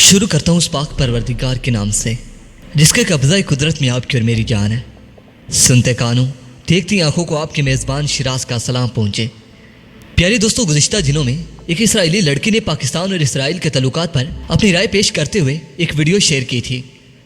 शुरू करता हूँ उस पाक परवरदिगार के नाम से जिसके कब्ज़ा कुदरत में आपकी और मेरी जान है। सुनते कानों देखती आंखों को आपके मेज़बान शिराज का सलाम पहुँचे। प्यारे दोस्तों, गुज़िश्ता दिनों में एक इसराइली लड़की ने पाकिस्तान और इसराइल के तल्लुकात पर अपनी राय पेश करते हुए एक वीडियो शेयर की थी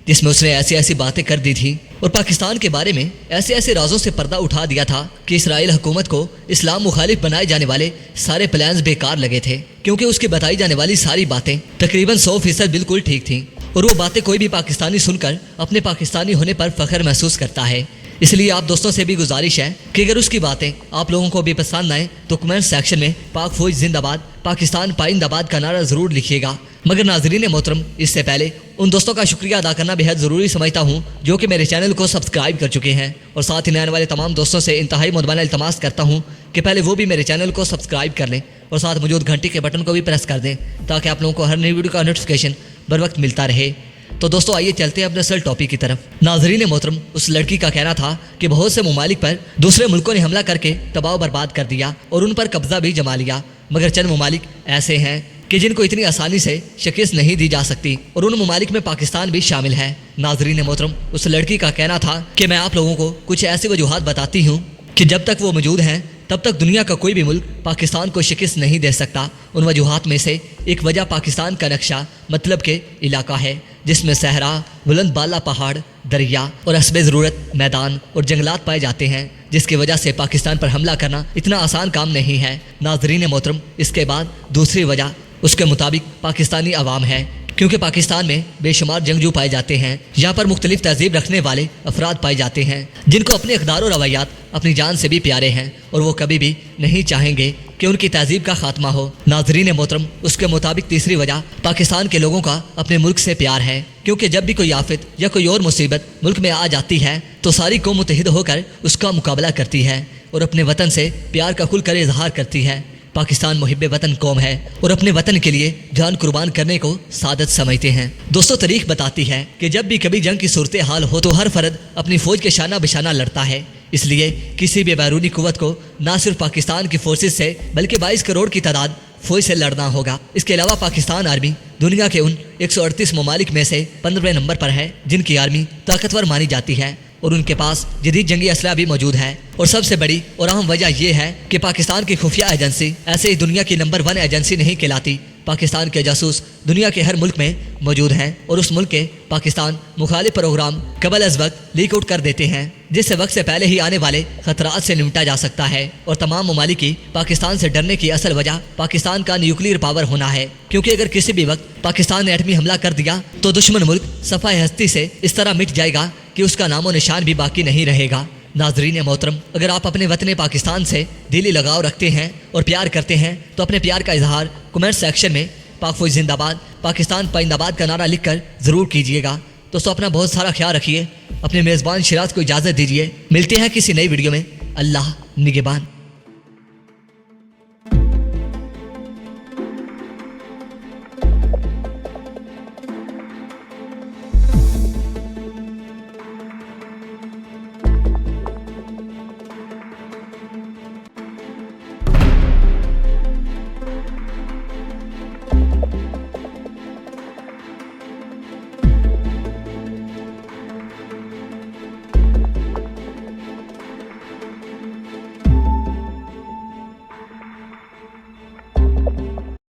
जिसमें उसने ऐसी ऐसी बातें कर दी थी और पाकिस्तान के बारे में ऐसे ऐसे राजों से पर्दा उठा दिया था कि इसराइल हुकूमत को इस्लाम मुखालिफ बनाए जाने वाले सारे प्लान्स बेकार लगे थे, क्योंकि उसकी बताई जाने वाली सारी बातें तकरीबन 100% बिल्कुल ठीक थीं और वो बातें कोई भी पाकिस्तानी सुनकर अपने पाकिस्तानी होने पर फख्र महसूस करता है। इसलिए आप दोस्तों से भी गुजारिश है कि अगर उसकी बातें आप लोगों को भी पसंद आए तो कमेंट सेक्शन में पाक फौज जिंदाबाद, पाकिस्तान पाइंदाबाद का नारा ज़रूर लिखिएगा। मगर नाजरीन मोहतरम, इससे पहले उन दोस्तों का शुक्रिया अदा करना बेहद ज़रूरी समझता हूँ जो कि मेरे चैनल को सब्सक्राइब कर चुके हैं, और साथ ही आने वाले तमाम दोस्तों से इंतहाई मुदबाना इल्तमास करता हूँ कि पहले वो भी मेरे चैनल को सब्सक्राइब कर लें और साथ मौजूद घंटी के बटन को भी प्रेस कर दें ताकि आप लोगों को हर नई वीडियो का नोटिफिकेशन बर वक्त मिलता रहे। तो दोस्तों आइए चलते हैं अपने असल टॉपिक की तरफ। नाजरीन मोहतरम, उस लड़की का कहना था कि बहुत से ममालिक पर दूसरे मुल्कों ने हमला करके तबाह बर्बाद कर दिया और उन पर कब्जा भी जमा लिया, मगर चंद ममालिक ऐसे हैं कि जिनको इतनी आसानी से शिकस्त नहीं दी जा सकती और उन ममालिक में पाकिस्तान भी शामिल है। नाजरीन मोहतरम, उस लड़की का कहना था कि मैं आप लोगों को कुछ ऐसी वजूहात बताती हूँ कि जब तक वो मौजूद हैं तब तक दुनिया का कोई भी मुल्क पाकिस्तान को शिकस्त नहीं दे सकता। उन वजूहात में से एक वजह पाकिस्तान का नक्शा मतलब के इलाका है, जिसमें सहरा, बुलंद बाला पहाड़, दरिया और हस्बे ज़रूरत मैदान और जंगलात पाए जाते हैं, जिसकी वजह से पाकिस्तान पर हमला करना इतना आसान काम नहीं है। नाजरीन मोहतरम, इसके बाद दूसरी वजह उसके मुताबिक पाकिस्तानी अवाम है, क्योंकि पाकिस्तान में बेशुमार जंगजू पाए जाते हैं। यहाँ पर मुख्तलिफ तहजीब रखने वाले अफराद पाए जाते हैं जिनको अपने इक़दार और रवैयात अपनी जान से भी प्यारे हैं और वो कभी भी नहीं चाहेंगे कि उनकी तहजीब का खात्मा हो। नाजरीन मोहतरम, उसके मुताबिक तीसरी वजह पाकिस्तान के लोगों का अपने मुल्क से प्यार है, क्योंकि जब भी कोई आफत या कोई और मुसीबत मुल्क में आ जाती है तो सारी कौम मुत्तहिद होकर उसका मुकाबला करती है और अपने वतन से प्यार का खुलकर इजहार करती है। पाकिस्तान मुहिब्बे वतन कौम है और अपने वतन के लिए जान कुर्बान करने को सादत समझते हैं। दोस्तों, तारीख बताती है कि जब भी कभी जंग की सूरत हाल हो तो हर फर्द अपनी फौज के शाना बिशाना लड़ता है। इसलिए किसी भी बैरूनी कुव्वत को ना सिर्फ पाकिस्तान की फोर्सेस से बल्कि 22 करोड़ की तादाद फौज से लड़ना होगा। इसके अलावा पाकिस्तान आर्मी दुनिया के उन 138 ममालिक में से 15वें नंबर पर है जिनकी आर्मी ताकतवर मानी जाती है और उनके पास जदीद जंगी असला भी मौजूद है। और सबसे बड़ी और अहम वजह यह है कि पाकिस्तान की खुफिया एजेंसी ऐसे ही दुनिया की नंबर 1 एजेंसी नहीं कहलाती। पाकिस्तान के जासूस दुनिया के हर मुल्क में मौजूद हैं और उस मुल्क के पाकिस्तान मुखालिफ प्रोग्राम कबल अज वक्त लीक आउट कर देते हैं, जिससे वक्त से पहले ही आने वाले खतरात से निपटा जा सकता है। और तमाम ममालिक की पाकिस्तान से डरने की असल वजह पाकिस्तान का न्यूक्लियर पावर होना है, क्योंकि अगर किसी भी वक्त पाकिस्तान ने एटमी हमला कर दिया तो दुश्मन मुल्क सफ़ाए हस्ती से इस तरह मिट जाएगा कि उसका नामो निशान भी बाकी नहीं रहेगा। नाजरीन मोहतरम, अगर आप अपने वतन पाकिस्तान से दिली लगाव रखते हैं और प्यार करते हैं तो अपने प्यार का इजहार कमेंट सेक्शन में पाक फौज जिंदाबाद, पाकिस्तान पाइंदाबाद का नारा लिखकर ज़रूर कीजिएगा। दोस्तों, अपना बहुत सारा ख्याल रखिए, अपने मेज़बान शिराज को इजाज़त दीजिए। मिलते हैं किसी नई वीडियो में। अल्लाह निगहबान।